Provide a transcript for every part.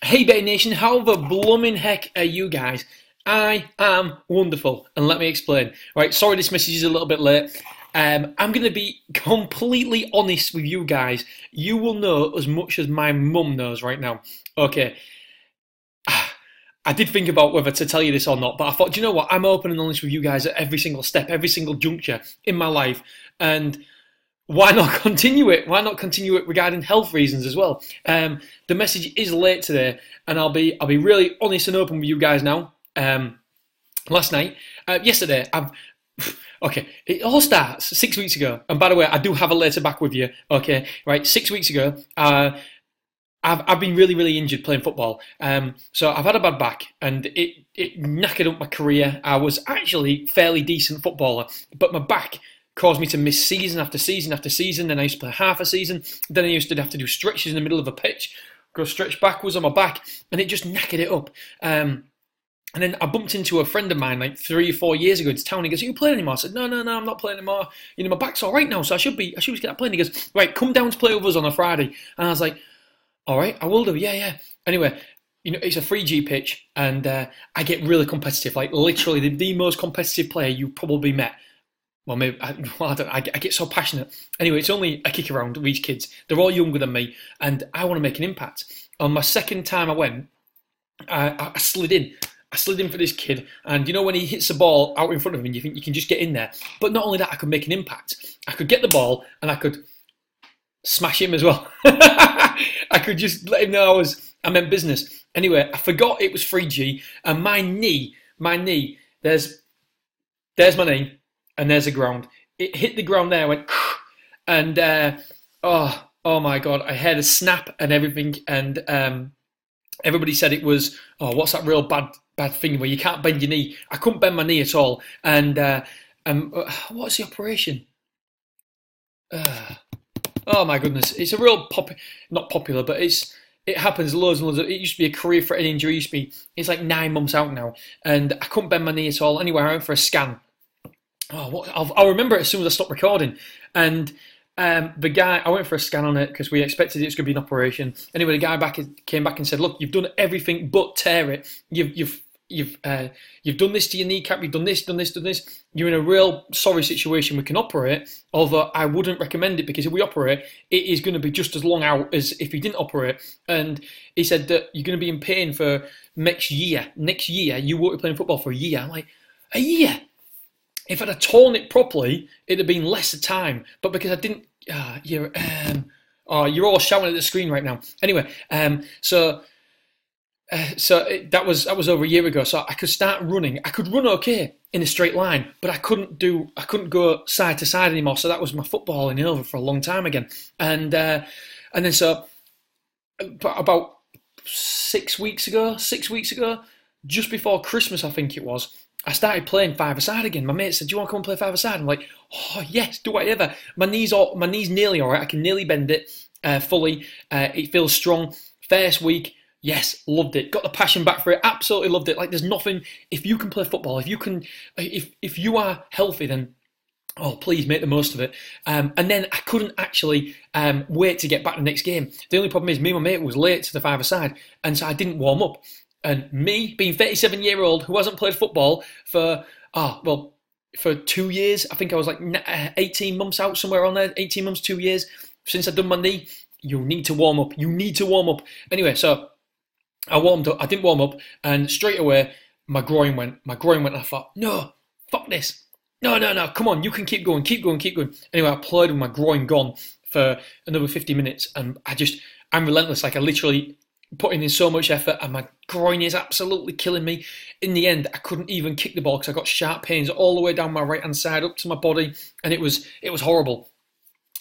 Hey Bay Nation, how the blooming heck are you guys? I am wonderful, and let me explain. Right, sorry this message is a little bit late. I'm going to be completely honest with you guys. You will know as much as my mum knows right now. Okay, I did think about whether to tell you this or not, but I thought, do you know what? I'm open and honest with you guys at every single step, every single juncture in my life, and why not continue it? Why not continue it regarding health reasons as well? The message is late today, and I'll be really honest and open with you guys now. Yesterday, okay, it all starts 6 weeks ago, and by the way, I do have a letter back with you. Okay, right, 6 weeks ago, I've been really injured playing football. So I've had a bad back, and it knackered up my career. I was actually fairly decent footballer, but my back caused me to miss season after season after season. Then I used to play half a season. Then I used to have to do stretches in the middle of a pitch, go stretch backwards on my back, and it just knackered it up. And then I bumped into a friend of mine like 3 or 4 years ago in town. He goes, "Are you playing anymore?" I said, "No, I'm not playing anymore. You know, my back's all right now, so I should be get playing." He goes, "Right, come down to play with us on a Friday." And I was like, "All right, I will do. Yeah." Anyway, you know, it's a 3G pitch, and I get really competitive. Like literally, the most competitive player you've probably met. Well, maybe I get so passionate. Anyway, it's only a kick around with these kids. They're all younger than me, and I want to make an impact. On my second time I went, I slid in. I slid in for this kid, and you know when he hits the ball out in front of him, you think you can just get in there. But not only that, I could make an impact. I could get the ball, and I could smash him as well. I could just let him know I meant business. Anyway, I forgot it was 3G, and my knee, there's my knee. And there's the ground. It hit the ground there, went, and oh my god, I heard a snap and everything, and everybody said it was, oh, what's that real bad thing where you can't bend your knee? I couldn't bend my knee at all, and what's the operation? Oh my goodness, it's a real not popular, but it happens loads and loads. It used to be a career-threatening injury. It's like 9 months out now, and I couldn't bend my knee at all. Anyway, I went for a scan. I'll remember it as soon as I stop recording. And the guy, I went for a scan on it because we expected it was going to be an operation. Anyway, the guy came back and said, "Look, you've done everything but tear it. You've done this to your kneecap. You've done this. You're in a real sorry situation. We can operate, although I wouldn't recommend it because if we operate, it is going to be just as long out as if you didn't operate." And he said that you're going to be in pain for next year. Next year, you won't be playing football for a year. I'm like, a year? If I'd have torn it properly, it'd have been less time. But because I didn't, you're all shouting at the screen right now. Anyway, that was over a year ago. So I could start running. I could run okay in a straight line, but I couldn't go side to side anymore. So that was my footballing over for a long time again. And then about 6 weeks ago, just before Christmas, I think it was, I started playing five-a-side again. My mate said, "Do you want to come and play five-a-side?" I'm like, "Oh yes, do whatever." My knee's nearly all right. I can nearly bend it fully. It feels strong. First week, yes, loved it. Got the passion back for it. Absolutely loved it. Like there's nothing. If you can play football, if you are healthy, then please make the most of it. And then I couldn't actually wait to get back to the next game. The only problem is me and my mate was late to the five-a-side, and so I didn't warm up. And me, being 37-year-old who hasn't played football for 2 years, I think I was like 18 months out, somewhere on there, 18 months, 2 years, since I'd done my knee, you need to warm up. Anyway, so I warmed up, I didn't warm up, and straight away, my groin went, and I thought, no, fuck this. No, come on, you can keep going. Anyway, I played with my groin gone for another 50 minutes, and I'm relentless, like I literally putting in so much effort, and my groin is absolutely killing me. In the end, I couldn't even kick the ball because I got sharp pains all the way down my right hand side up to my body, and it was horrible.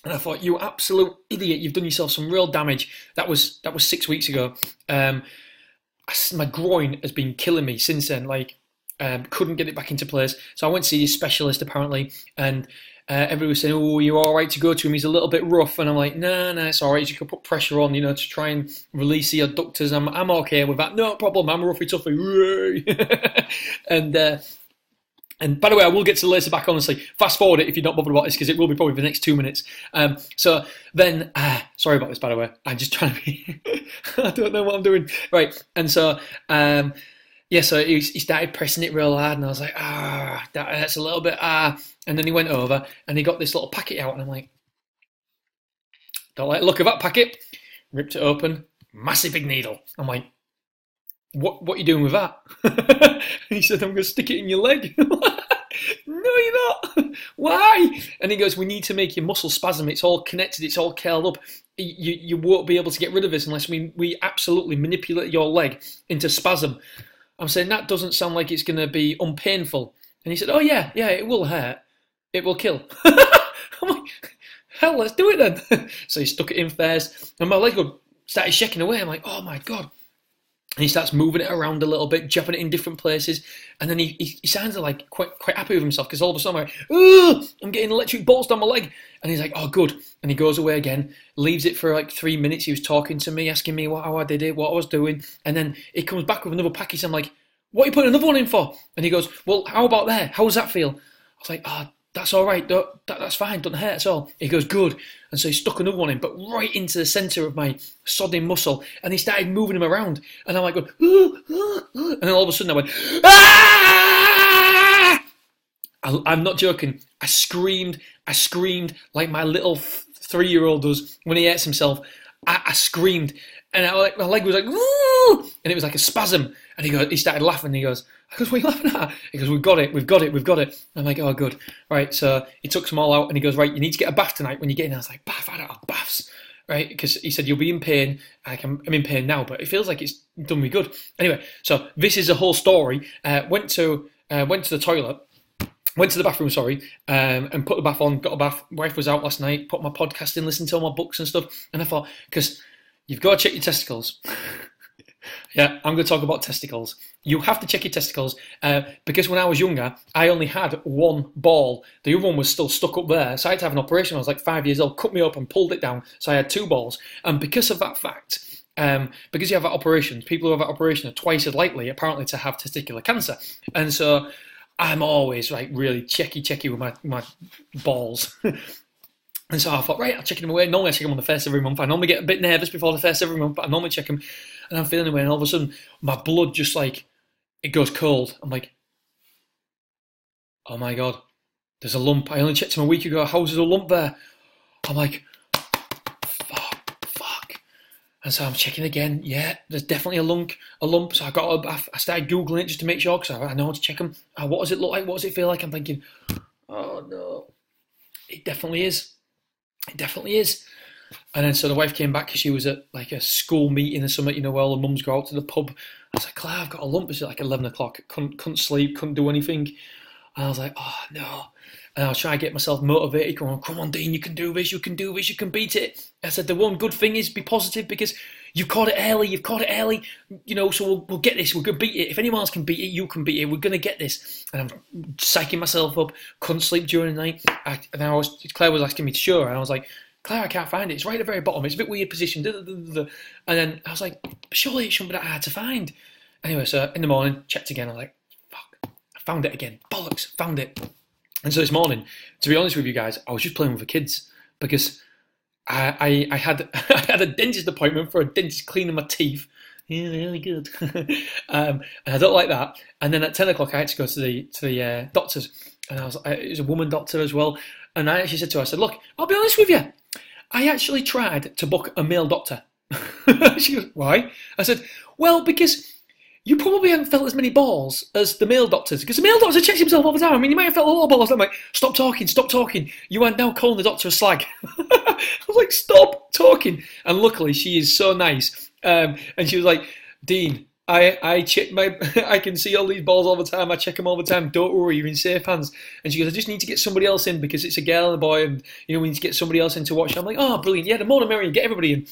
And I thought, you absolute idiot, you've done yourself some real damage. That was 6 weeks ago. My groin has been killing me since then. Like, couldn't get it back into place. So I went to see this specialist apparently, and everybody was saying, "Oh, you're all right to go to him. He's a little bit rough." And I'm like, "No, it's all right. You can put pressure on, to try and release the adductors. I'm okay with that. No problem. I'm roughy toughy." And And by the way, I will get to the later back, honestly. Fast forward it if you're not bothered about this, because it will be probably for the next 2 minutes. So then, sorry about this, by the way. I'm just trying to be, I don't know what I'm doing. Right, and so, yeah, so he started pressing it real hard, and I was like, that's a little bit, And then he went over, and he got this little packet out, and I'm like, don't like the look of that packet. Ripped it open, massive big needle. I'm like, what are you doing with that? And he said, I'm going to stick it in your leg. No, you're not. Why? And he goes, we need to make your muscle spasm. It's all connected. It's all curled up. You won't be able to get rid of this unless we absolutely manipulate your leg into spasm. I'm saying, that doesn't sound like it's going to be unpainful. And he said, oh, yeah, it will hurt. It will kill. I'm like, hell, let's do it then. So he stuck it in first, and my leg started shaking away. I'm like, oh, my God. And he starts moving it around a little bit, jabbing it in different places, and then he sounds like quite happy with himself, because all of a sudden I'm getting electric bolts down my leg, and he's like, oh good, and he goes away again, leaves it for like 3 minutes. He was talking to me, asking me how I did it, what I was doing, and then he comes back with another package. I'm like, what are you putting another one in for? And he goes, well, how about there? How does that feel? I was like, that's all right, that's fine, doesn't hurt at all. He goes, good. And so he stuck another one in, but right into the centre of my sodding muscle, and he started moving him around, and I'm like, going, and then all of a sudden I went, ah! I'm not joking. I screamed like my little 3-year-old does when he hurts himself. I screamed, and my leg was like, woo! And it was like a spasm. And he started laughing. And he goes, what are you laughing at? He goes, we've got it. I'm like, oh, good. Right, so he took some all out, and he goes, right, you need to get a bath tonight when you get in. I was like, bath? I don't have baths. Right, because he said, you'll be in pain. I'm in pain now, but it feels like it's done me good. Anyway, so this is a whole story. Went to the toilet. Went to the bathroom, and put the bath on, got a bath. Wife was out last night, put my podcast in, listened to all my books and stuff. And I thought, because you've got to check your testicles. Yeah, I'm going to talk about testicles. You have to check your testicles, because when I was younger, I only had one ball. The other one was still stuck up there, so I had to have an operation. I was like 5 years old, cut me up and pulled it down, so I had two balls. And because of that fact, because you have that operation, people who have that operation are twice as likely, apparently, to have testicular cancer. And so I'm always like really checky with my balls. And so I thought, right, I'll check them away. Normally I check them on the first every month. I normally get a bit nervous before the first every month, but I normally check them. And I'm feeling away, and all of a sudden, my blood just like, it goes cold. I'm like, oh my God, there's a lump. I only checked him a week ago. How's there a lump there? I'm like, fuck. And so I'm checking again. Yeah, there's definitely a lump. So I started Googling it just to make sure, because I know how to check them. What does it look like? What does it feel like? I'm thinking, oh no, it definitely is. It definitely is. And then so the wife came back, because she was at like a school meeting or something, where all the mums go out to the pub. I was like, Claire, I've got a lump. It's like 11 o'clock. Couldn't sleep, couldn't do anything. And I was like, oh no. And I was trying to get myself motivated, going, come on, Dean, you can do this, you can beat it. I said, the one good thing is be positive, because you've caught it early, so we'll get this, we're going to beat it. If anyone else can beat it, you can beat it. We're going to get this. And I'm psyching myself up, couldn't sleep during the night. Claire was asking me to show her, and I was like, Claire, I can't find it. It's right at the very bottom. It's a bit weird position. And then I was like, surely it shouldn't be that hard to find. Anyway, so in the morning, checked again. I'm like, fuck, I found it again. Bollocks, found it. And so this morning, to be honest with you guys, I was just playing with the kids, because I had a dentist appointment for a dentist cleaning my teeth. Yeah, really good. And I don't like that. And then at 10 o'clock, I had to go to the doctors, and it was a woman doctor as well. And I actually said to her, I said, look, I'll be honest with you. I actually tried to book a male doctor. She goes, why? I said, well, because you probably haven't felt as many balls as the male doctors. Because the male doctor checks himself all the time. I mean, you might have felt a lot of balls. I'm like, stop talking. You are now calling the doctor a slag. I was like, stop talking. And luckily, she is so nice. And she was like, Dean, I check I can see all these balls all the time. I check them all the time. Don't worry, you're in safe hands. And she goes, I just need to get somebody else in, because it's a girl and a boy, and we need to get somebody else in to watch. I'm like, oh, brilliant. Yeah, the more the merrier. Get everybody in.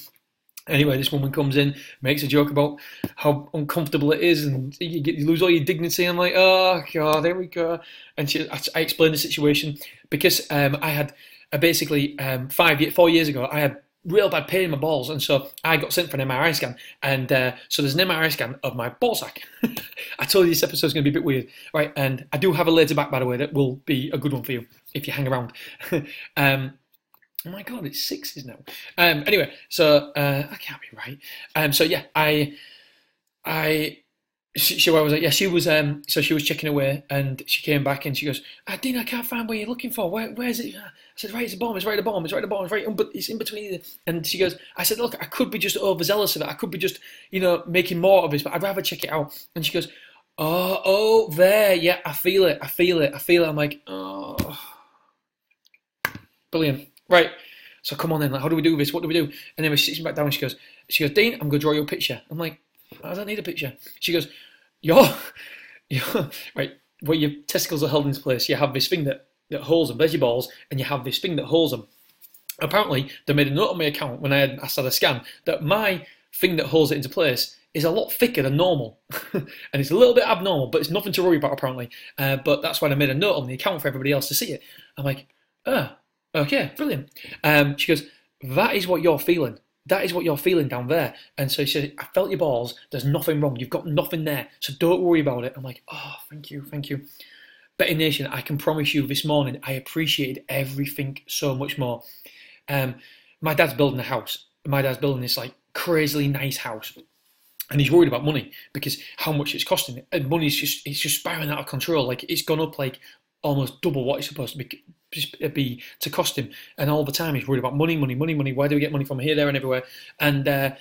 Anyway, this woman comes in, makes a joke about how uncomfortable it is, and you lose all your dignity. I'm like, oh God, there we go. And I explained the situation, because I had basically 4 years ago, I had real bad pain in my balls, and so I got sent for an MRI scan, and so there's an MRI scan of my ballsack. I told you this episode's going to be a bit weird, right? And I do have a later back, by the way, that will be a good one for you if you hang around. Oh my god, it's sixes now. Anyway, so that can't be right. So yeah, where was it? Yeah, she was. So she was checking away, and she came back, and she goes, "Dean, I can't find where you're looking for. Where's it?" I said, "Right, it's the bottom. It's right at the bottom. It's right at the bottom. It's right, but it's in between." And she goes, "I said, look, I could be just overzealous of it. I could be just, making more of this, but I'd rather check it out." And she goes, "Oh, there. Yeah, I feel it. I feel it. I feel it." I'm like, "Oh, brilliant. Right. So come on then. Like, how do we do this? What do we do?" And then we sits me back down, and she goes, "Dean, I'm going to draw you a picture." I'm like, "I don't need a picture." She goes, You're right, where your testicles are held into place, you have this thing that holds them. There's your balls, and you have this thing that holds them. Apparently, they made a note on my account when I had a scan that my thing that holds it into place is a lot thicker than normal. And it's a little bit abnormal, but it's nothing to worry about, apparently. But that's why I made a note on the account for everybody else to see it. I'm like, okay, brilliant. She goes, "That is what you're feeling. That is what you're feeling down there." And so she said, "I felt your balls. There's nothing wrong. You've got nothing there. So don't worry about it." I'm like, "Oh, thank you. Betty Nation, I can promise you this morning, I appreciated everything so much more. My dad's building a house. My dad's building this like crazily nice house. And he's worried about money because how much it's costing. And money's just spiraling out of control. Like it's gone up like almost double what it's supposed to be to cost him, and all the time he's worried about money. Where do we get money from? Here, there, and everywhere. And I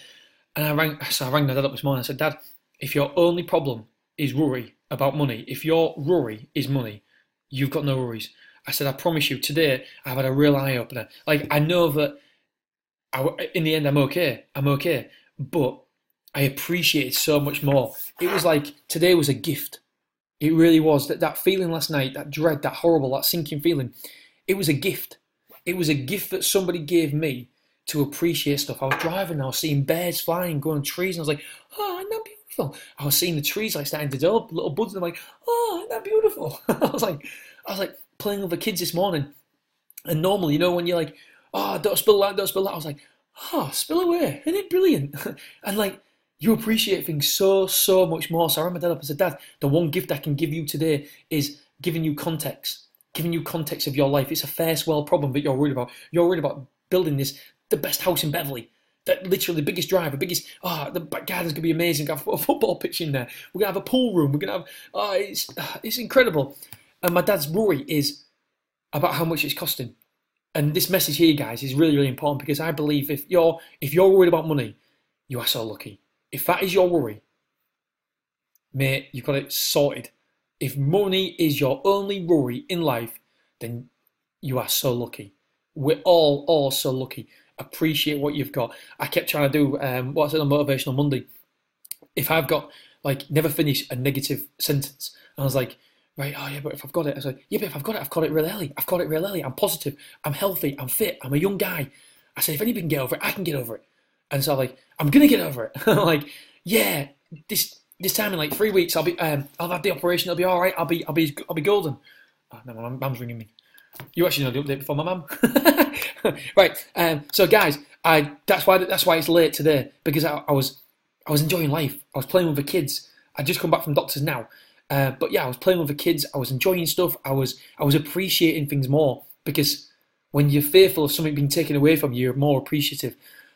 rang my dad up this morning. I said, "Dad, if your only problem is worry about money, if your worry is money, you've got no worries." I said, "I promise you, today I've had a real eye opener. Like I know that in the end I'm okay, but I appreciate it so much more. It was like today was a gift. It really was. That feeling last night, that dread, that horrible, that sinking feeling, it was a gift. It was a gift that somebody gave me to appreciate stuff. I was driving, I was seeing birds flying, going on trees, and I was like, "Oh, isn't that beautiful?" I was seeing the trees like starting to develop, little buds, and I'm like, "Oh, isn't that beautiful?" I was like playing with the kids this morning, and normally, when you're like, "Oh, don't spill that, don't spill that," I was like, "Oh, spill away, isn't it brilliant?" And like, you appreciate things so much more. So I rang my dad up and said, "Dad, the one gift I can give you today is giving you context of your life. It's a first world problem that you're worried about. You're worried about building the best house in Beverley. That literally the biggest drive, the back garden's gonna be amazing. Got a football pitch in there. We're gonna have a pool room. We're gonna have, it's incredible." And my dad's worry is about how much it's costing. And this message here, guys, is really, really important because I believe if you're worried about money, you are so lucky. If that is your worry, mate, you've got it sorted. If money is your only worry in life, then you are so lucky. We're all so lucky. Appreciate what you've got. I kept trying to do what I said on Motivational Monday. If I've got, like, never finish a negative sentence, and I was like, right, oh yeah, but if I've got it, I was like, yeah, but if I've got it, I've got it real early. I've got it real early. I'm positive. I'm healthy. I'm fit. I'm a young guy. I said, if anybody can get over it, I can get over it. And so I'm like, I'm gonna get over it. I'm like, yeah, this time in like 3 weeks, I'll have the operation. It'll be all right. I'll be golden. Oh, no, my mum's ringing me. You actually know the update before my mum. Right. So guys, that's why it's late today because I was enjoying life. I was playing with the kids. I just come back from doctors now. But yeah, I was playing with the kids. I was enjoying stuff. I was appreciating things more because when you're fearful of something being taken away from you, you're more appreciative.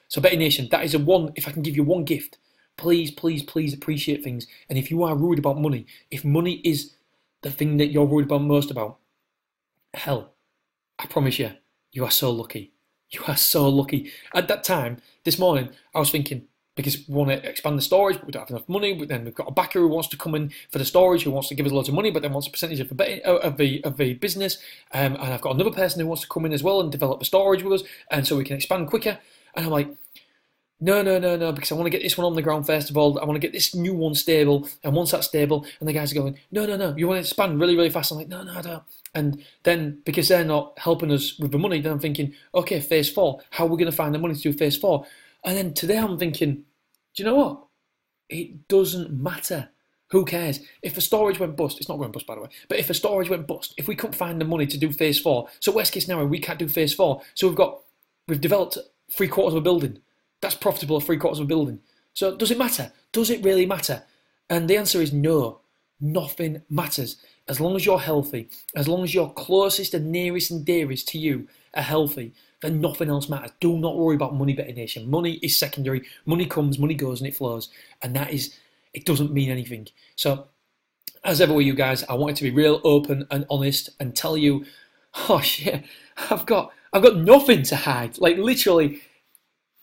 So Betty Nation, that is if I can give you one gift, please appreciate things. And if you are worried about money, if money is the thing that you're worried about most about, hell, I promise you, you are so lucky. You are so lucky. At that time, this morning, I was thinking, because we want to expand the storage, but we don't have enough money, but then we've got a backer who wants to come in for the storage, who wants to give us loads of money, but then wants a percentage of the business. And I've got another person who wants to come in as well and develop the storage with us, and so we can expand quicker. And I'm like, no, because I want to get this one on the ground first of all. I want to get this new one stable, and once that's stable, and the guys are going, no, you want to expand really, really fast. I'm like, no, I don't. And then, because they're not helping us with the money, then I'm thinking, okay, phase 4, how are we going to find the money to do phase 4? And then today I'm thinking, do you know what? It doesn't matter. Who cares? If the storage went bust, it's not going bust by the way, but if the storage went bust, if we couldn't find the money to do phase 4, so worst case scenario, we can't do phase 4. So we've developed 3/4 of a building. That's profitable at 3/4 of a building. So does it matter? Does it really matter? And the answer is no. Nothing matters. As long as you're healthy, as long as your closest and nearest and dearest to you are healthy, then nothing else matters. Do not worry about money, Betting Nation. Money is secondary. Money comes, money goes, and it flows. And it doesn't mean anything. So, as ever with you guys, I wanted to be real open and honest and tell you, oh shit, I've got nothing to hide. Like literally,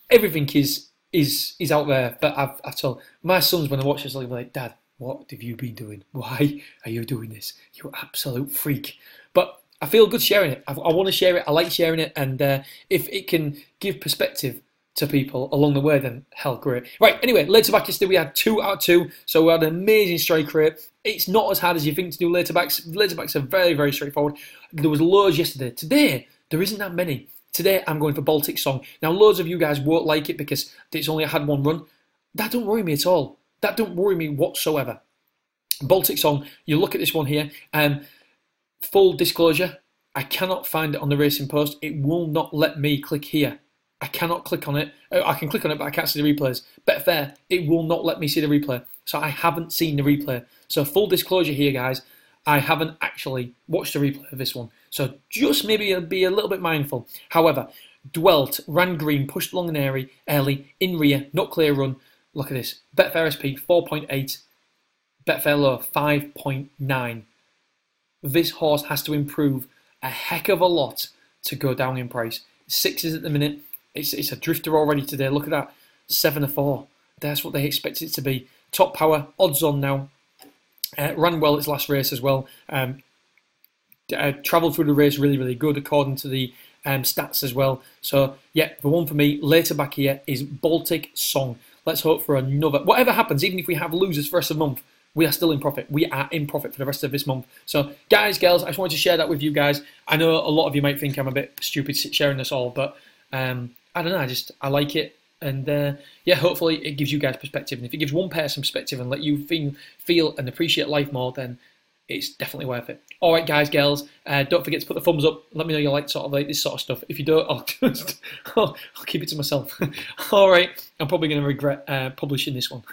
everything is out there. But I've told my sons when I watch this, they'll be like, Dad, what have you been doing? Why are you doing this? You absolute freak. But I feel good sharing it. I want to share it. I like sharing it. And if it can give perspective to people along the way, then hell, great. Right, anyway, later back yesterday we had 2 out of 2. So we had an amazing strike rate. It's not as hard as you think to do later backs. Later backs are very, very straightforward. There was loads yesterday. Today, there isn't that many. Today, I'm going for Baltic Song. Now, loads of you guys won't like it because it's only had one run. That don't worry me at all. That don't worry me whatsoever. Baltic Song, you look at this one here. Full disclosure, I cannot find it on the Racing Post. It will not let me click here. I cannot click on it. I can click on it, but I can't see the replays. Betfair, it will not let me see the replay. So I haven't seen the replay. So full disclosure here, guys, I haven't actually watched the replay of this one. So just maybe be a little bit mindful. However, Dwelt, ran green, pushed long and early, in rear, not clear run. Look at this. Betfair SP, 4.8. Betfair low, 5.9. This horse has to improve a heck of a lot to go down in price. 6s at the minute. It's a drifter already today. Look at that. 7-4. That's what they expect it to be. Top power, odds on now. Ran well its last race as well. Travelled through the race really, really good according to the stats as well. So, yeah, the one for me later back here is Baltic Song. Let's hope for another. Whatever happens, even if we have losers for the rest of the month, we are still in profit. We are in profit for the rest of this month. So, guys, girls, I just wanted to share that with you guys. I know a lot of you might think I'm a bit stupid sharing this all, but I don't know. I like it. And yeah, hopefully it gives you guys perspective. And if it gives one person perspective and let you feel and appreciate life more, then it's definitely worth it. All right, guys, girls, don't forget to put the thumbs up. Let me know you like this sort of stuff. If you don't, I'll keep it to myself. All right, I'm probably going to regret publishing this one.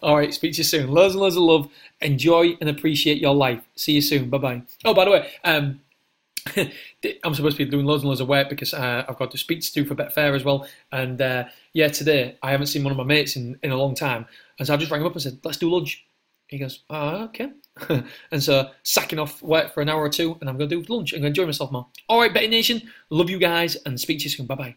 All right, speak to you soon. Loads and loads of love. Enjoy and appreciate your life. See you soon. Bye-bye. Oh, by the way, I'm supposed to be doing loads and loads of work because I've got the speech to do for Betfair as well. And yeah, today I haven't seen one of my mates in a long time. And so I just rang him up and said, let's do lunch. He goes, okay. And so sacking off work for an hour or two and I'm going to do lunch. I'm going to enjoy myself more. All right, Betting Nation, love you guys and speak to you soon. Bye-bye.